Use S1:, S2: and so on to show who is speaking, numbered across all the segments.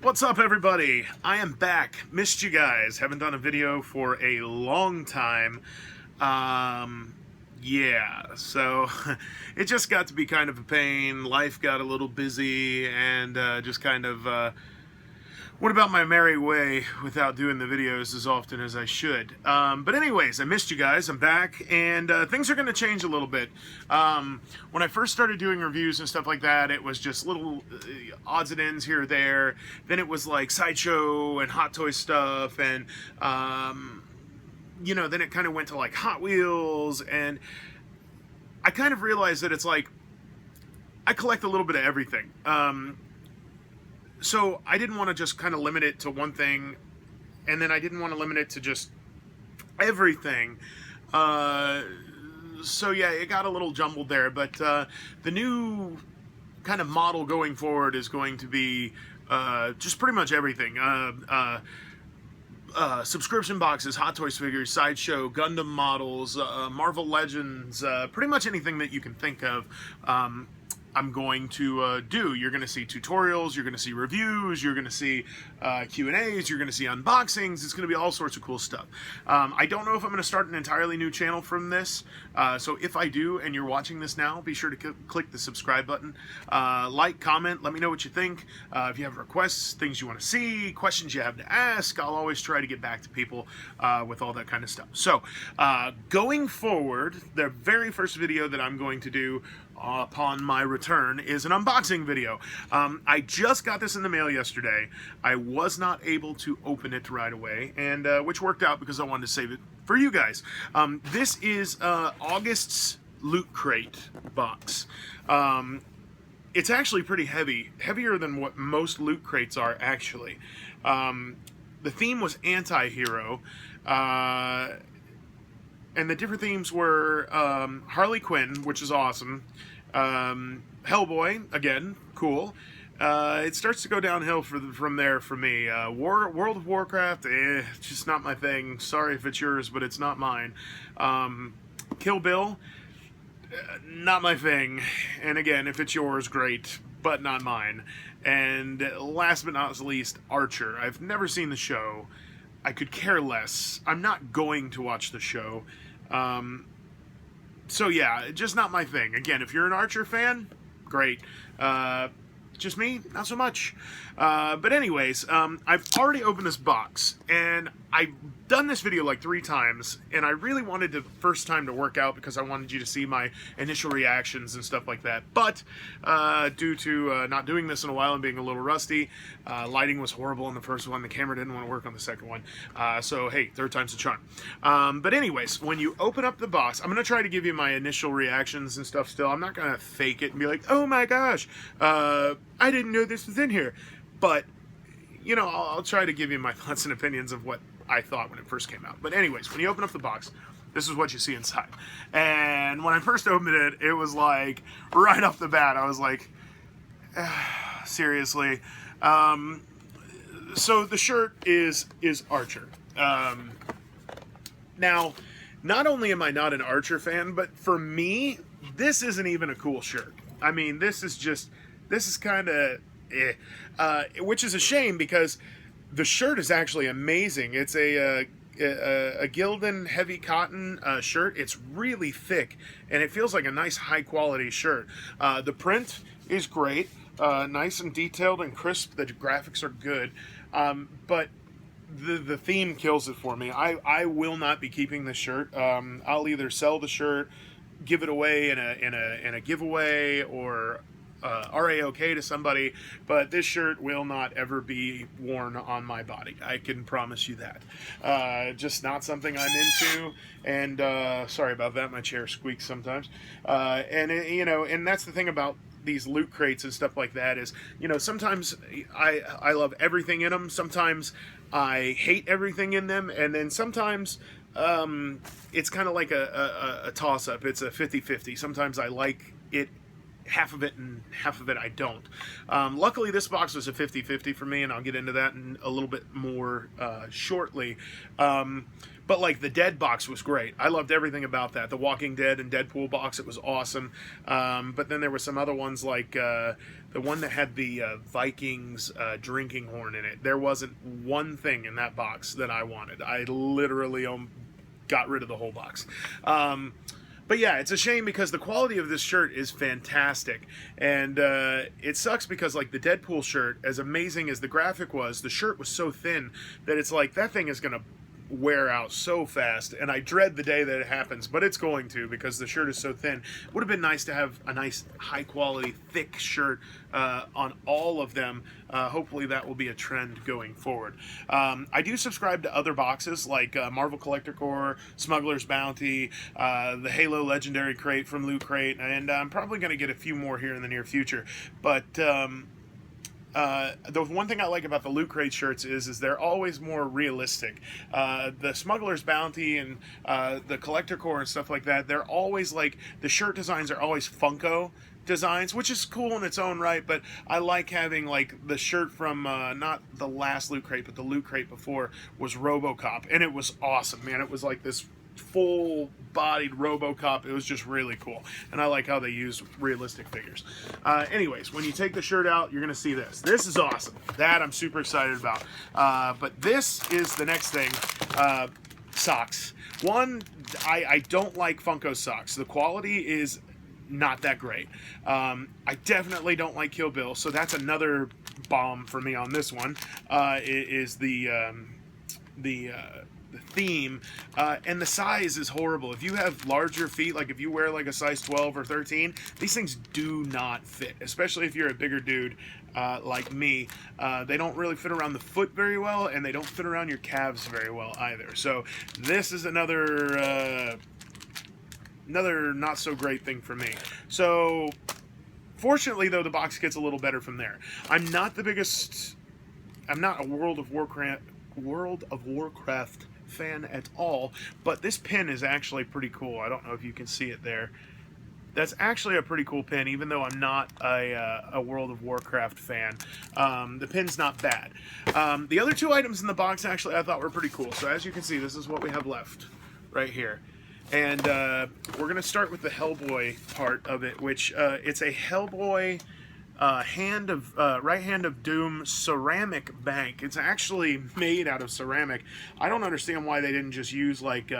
S1: What's up, everybody? I am back. Missed you guys. Haven't done a video for a long time. Yeah, so it just got to be kind of a pain. Life got a little busy and just kind of went about my merry way without doing the videos as often as I should. But anyways, I missed you guys. I'm back, and things are going to change a little bit. When I first started doing reviews and stuff like that, it was just little odds and ends here or there. Then it was like Sideshow and Hot Toy stuff, and you know, then it kind of went to like Hot Wheels, and I kind of realized that it's like I collect a little bit of everything. So I didn't want to just kind of limit it to one thing, and then I didn't want to limit it to just everything. So yeah, it got a little jumbled there, but the new kind of model going forward is going to be just pretty much everything. Subscription boxes, Hot Toys figures, Sideshow, Gundam models, Marvel Legends, pretty much anything that you can think of. I'm going to do. You're going to see tutorials, you're going to see reviews, you're going to see Q&As, you're going to see unboxings. It's going to be all sorts of cool stuff. I don't know if I'm going to start an entirely new channel from this, so if I do and you're watching this now, be sure to click the subscribe button. Like, comment, let me know what you think. If you have requests, things you want to see, questions you have to ask, I'll always try to get back to people with all that kind of stuff. So, going forward, the very first video that I'm going to do upon my return is an unboxing video. I just got this in the mail yesterday. I was not able to open it right away, and which worked out because I wanted to save it for you guys. This is August's Loot Crate box. It's actually pretty heavy, heavier than what most Loot Crates are actually. The theme was anti-hero, and the different themes were Harley Quinn, which is awesome. Hellboy, again, cool. It starts to go downhill from there for me. World of Warcraft, just not my thing. Sorry if it's yours, but it's not mine. Kill Bill, not my thing. And again, if it's yours, great, but not mine. And last but not least, Archer. I've never seen the show. I could care less. I'm not going to watch the show. So yeah, just not my thing. Again, if you're an Archer fan, great. Just me, not so much. But anyways, I've already opened this box, and I've done this video like 3 times, and I really wanted the first time to work out because I wanted you to see my initial reactions and stuff like that. But due to not doing this in a while and being a little rusty, lighting was horrible on the first one, the camera didn't want to work on the second one, so hey, third time's a charm. But anyways, when you open up the box, I'm going to try to give you my initial reactions and stuff still. I'm not going to fake it and be like, oh my gosh, I didn't know this was in here. But, you know, I'll try to give you my thoughts and opinions of what I thought when it first came out. But anyways, when you open up the box, this is what you see inside. And when I first opened it, it was like, right off the bat, I was like, seriously. So the shirt is Archer. Now, not only am I not an Archer fan, but for me, this isn't even a cool shirt. I mean, this is kind of which is a shame because the shirt is actually amazing. It's a Gildan heavy cotton shirt. It's really thick, and it feels like a nice high quality shirt. The print is great, nice and detailed and crisp. The graphics are good, but the theme kills it for me. I will not be keeping this shirt. I'll either sell the shirt, give it away in a giveaway, or RAOK to somebody, but this shirt will not ever be worn on my body. I can promise you that. Just not something I'm into, and sorry about that, my chair squeaks sometimes. You know, and that's the thing about these Loot Crates and stuff like that is, you know, sometimes I love everything in them, sometimes I hate everything in them, and then sometimes it's kind of like a toss-up. It's a 50-50. Sometimes I like it half of it and half of it I don't. Luckily, this box was a 50-50 for me, and I'll get into that in a little bit more shortly. But like the Dead box was great. I loved everything about that. The Walking Dead and Deadpool box, it was awesome. But then there were some other ones like the one that had the Vikings drinking horn in it. There wasn't one thing in that box that I wanted. I literally got rid of the whole box. But yeah, it's a shame because the quality of this shirt is fantastic. And it sucks because like the Deadpool shirt, as amazing as the graphic was, the shirt was so thin that it's like that thing is going to wear out so fast, and I dread the day that it happens, but it's going to because the shirt is so thin. Would have been nice to have a nice high quality thick shirt on all of them. Hopefully that will be a trend going forward. I do subscribe to other boxes like Marvel Collector Corps, Smuggler's Bounty, the Halo Legendary Crate from Loot Crate, and I'm probably going to get a few more here in the near future. But the one thing I like about the Loot Crate shirts is they're always more realistic. The Smuggler's Bounty and the Collector Corps and stuff like that, they're always like, the shirt designs are always Funko designs, which is cool in its own right, but I like having like the shirt from not the last Loot Crate, but the Loot Crate before was RoboCop, and it was awesome, man. It was like this full-bodied RoboCop. It was just really cool, and I like how they use realistic figures. Anyways, when you take the shirt out, you're gonna see this. This is awesome. That I'm super excited about. But this is the next thing. Socks. One, I don't like Funko socks. The quality is not that great. I definitely don't like Kill Bill, so that's another bomb for me on this one. Is the theme, and the size is horrible. If you have larger feet, like if you wear like a size 12 or 13, these things do not fit, especially if you're a bigger dude like me. They don't really fit around the foot very well, and they don't fit around your calves very well either. So this is another not so great thing for me. So fortunately though, the box gets a little better from there. I'm not a World of Warcraft fan at all, but this pin is actually pretty cool. I don't know if you can see it there. That's actually a pretty cool pin, even though I'm not a World of Warcraft fan. The pin's not bad. The other two items in the box actually I thought were pretty cool. So as you can see, this is what we have left right here. And we're going to start with the Hellboy part of it, which it's a Hellboy right hand of Doom ceramic bank. It's actually made out of ceramic. I don't understand why they didn't just use like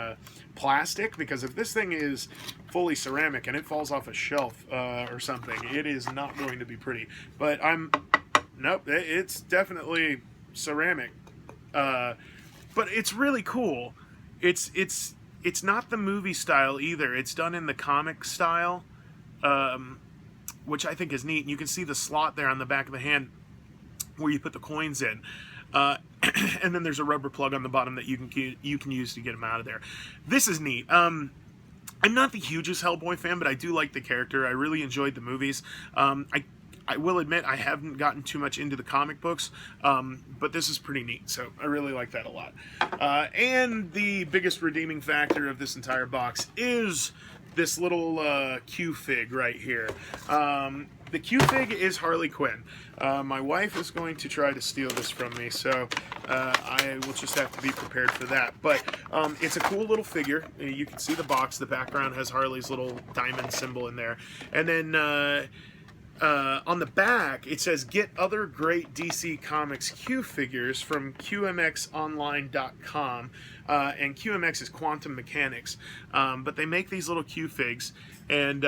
S1: plastic, because if this thing is fully ceramic and it falls off a shelf or something, it is not going to be pretty. But nope, it's definitely ceramic. But it's really cool. It's not the movie style either. It's done in the comic style, which I think is neat. And you can see the slot there on the back of the hand where you put the coins in. And then there's a rubber plug on the bottom that you can use to get them out of there. This is neat. I'm not the hugest Hellboy fan, but I do like the character. I really enjoyed the movies. I will admit I haven't gotten too much into the comic books, but this is pretty neat, so I really like that a lot. And the biggest redeeming factor of this entire box is this little Q-Fig right here. The Q-Fig is Harley Quinn. My wife is going to try to steal this from me, so I will just have to be prepared for that. But it's a cool little figure. You can see the box. The background has Harley's little diamond symbol in there. And then on the back, it says, get other great DC Comics Q figures from QMXonline.com. And QMX is Quantum Mechanics. But they make these little Q figs, and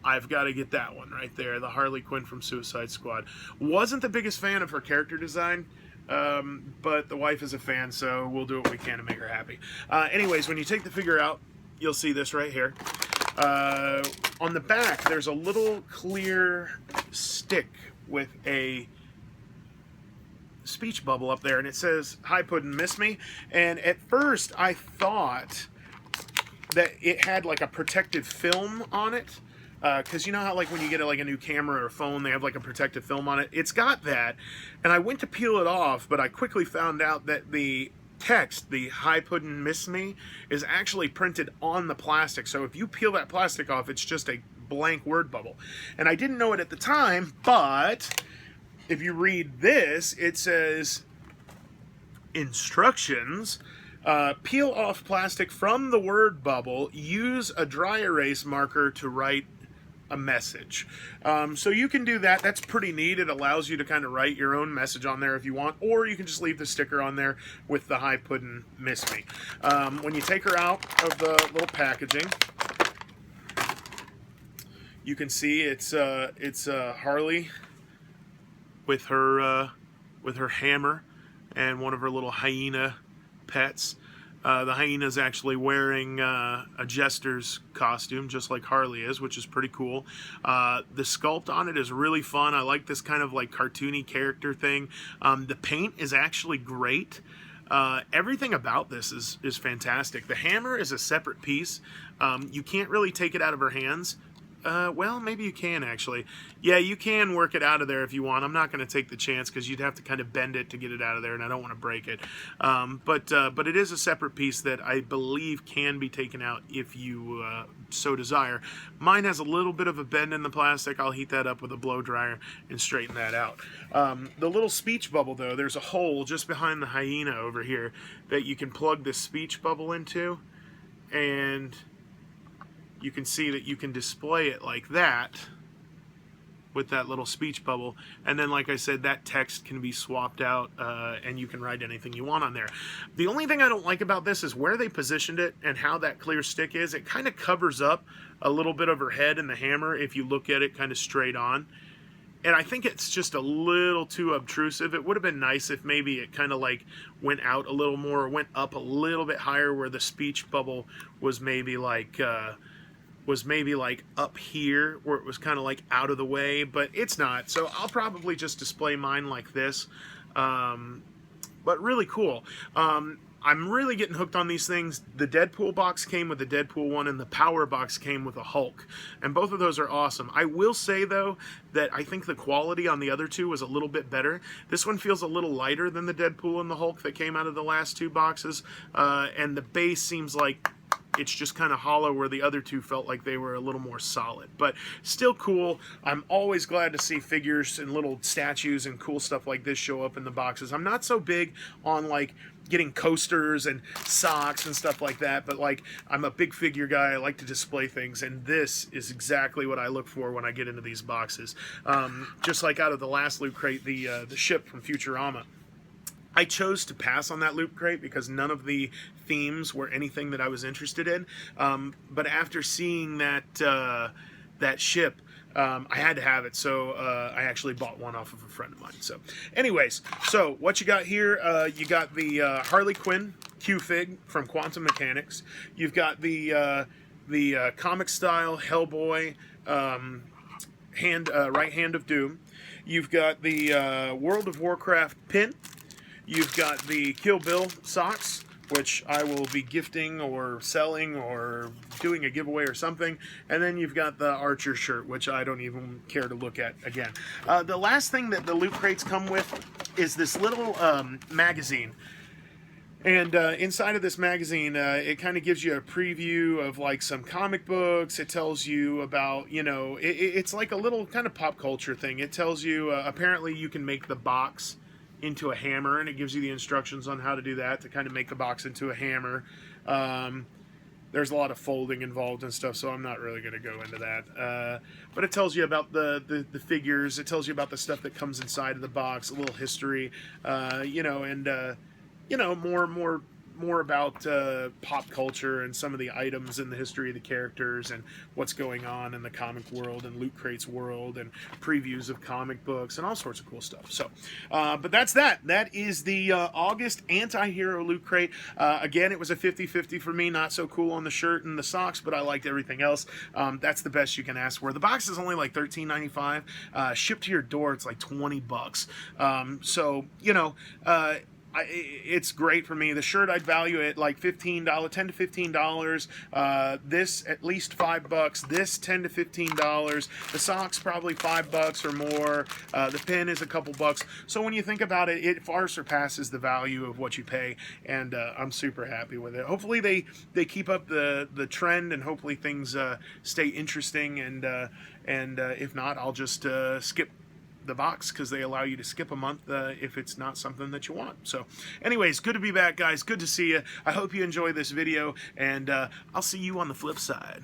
S1: I've got to get that one right there, the Harley Quinn from Suicide Squad. Wasn't the biggest fan of her character design, but the wife is a fan, so we'll do what we can to make her happy. Anyways, when you take the figure out, you'll see this right here. On the back, there's a little clear stick with a speech bubble up there, and it says, "Hi Puddin', miss me?" And at first, I thought that it had like a protective film on it, because you know how like when you get like a new camera or phone, they have like a protective film on it. It's got that, and I went to peel it off, but I quickly found out that the text, the "Hi Puddin', miss me," is actually printed on the plastic. So if you peel that plastic off, it's just a blank word bubble. And I didn't know it at the time, but if you read this, it says instructions. Peel off plastic from the word bubble. Use a dry erase marker to write a message. So you can do that. That's pretty neat. It allows you to kind of write your own message on there if you want, or you can just leave the sticker on there with the "Hi Puddin' Miss Me." When you take her out of the little packaging, you can see it's Harley with her hammer and one of her little hyena pets. The hyena is actually wearing a jester's costume, just like Harley is, which is pretty cool. The sculpt on it is really fun. I like this kind of like cartoony character thing. The paint is actually great. Everything about this is fantastic. The hammer is a separate piece. You can't really take it out of her hands. Well, maybe you can actually. Yeah, you can work it out of there if you want. I'm not going to take the chance because you'd have to kind of bend it to get it out of there, and I don't want to break it. But it is a separate piece that I believe can be taken out if you so desire. Mine has a little bit of a bend in the plastic. I'll heat that up with a blow dryer and straighten that out. The little speech bubble, though, there's a hole just behind the hyena over here that you can plug the speech bubble into, and you can see that you can display it like that with that little speech bubble, and then like I said, that text can be swapped out and you can write anything you want on there. The only thing I don't like about this is where they positioned it and how that clear stick is. It kind of covers up a little bit of her head and the hammer if you look at it kind of straight on, and I think it's just a little too obtrusive. It would have been nice if maybe it kind of like went out a little more or went up a little bit higher where the speech bubble was maybe like up here where it was kind of like out of the way, but it's not. So I'll probably just display mine like this. But really cool. I'm really getting hooked on these things. The Deadpool box came with the Deadpool one, and the Power box came with a Hulk. And both of those are awesome. I will say, though, that I think the quality on the other two was a little bit better. This one feels a little lighter than the Deadpool and the Hulk that came out of the last two boxes. And the base seems like it's just kind of hollow, where the other two felt like they were a little more solid. But still cool. I'm always glad to see figures and little statues and cool stuff like this show up in the boxes. I'm not so big on like getting coasters and socks and stuff like that, but like I'm a big figure guy. I like to display things, and this is exactly what I look for when I get into these boxes. Just like out of the last Loot Crate, the ship from Futurama. I chose to pass on that Loot Crate because none of the themes were anything that I was interested in. But after seeing that ship, I had to have it, so I actually bought one off of a friend of mine. So, anyways, so what you got here? You got the Harley Quinn Q-Fig from Quantum Mechanics. You've got the comic style Hellboy right hand of Doom. You've got the World of Warcraft pin. You've got the Kill Bill socks, which I will be gifting or selling or doing a giveaway or something. And then you've got the Archer shirt, which I don't even care to look at again. The last thing that the Loot Crates come with is this little magazine. And inside of this magazine, it kind of gives you a preview of like some comic books. It tells you about, you know, it's like a little kind of pop culture thing. It tells you, apparently you can make the box into a hammer, and it gives you the instructions on how to do that, to kind of make the box into a hammer. There's a lot of folding involved and stuff, so I'm not really going to go into that. But it tells you about the figures. It tells you about the stuff that comes inside of the box, a little history, you know, and you know, more about pop culture and some of the items in the history of the characters and what's going on in the comic world and Loot Crate's world, and previews of comic books and all sorts of cool stuff. So, but that's that. That is the August Anti-Hero Loot Crate. Again, it was a 50-50 for me. Not so cool on the shirt and the socks, but I liked everything else. That's the best you can ask for. The box is only like $13.95. Shipped to your door, it's like $20. So, you know, it's great for me. The shirt I'd value at like $15, $10 to $15. This at least $5. This $10 to $15. The socks probably $5 or more. The pin is a couple bucks. So when you think about it, it far surpasses the value of what you pay, and I'm super happy with it. Hopefully they keep up the trend, and hopefully things stay interesting. And if not, I'll just skip the box, because they allow you to skip a month if it's not something that you want. So anyways, good to be back, guys. Good to see you. I hope you enjoy this video, and I'll see you on the flip side.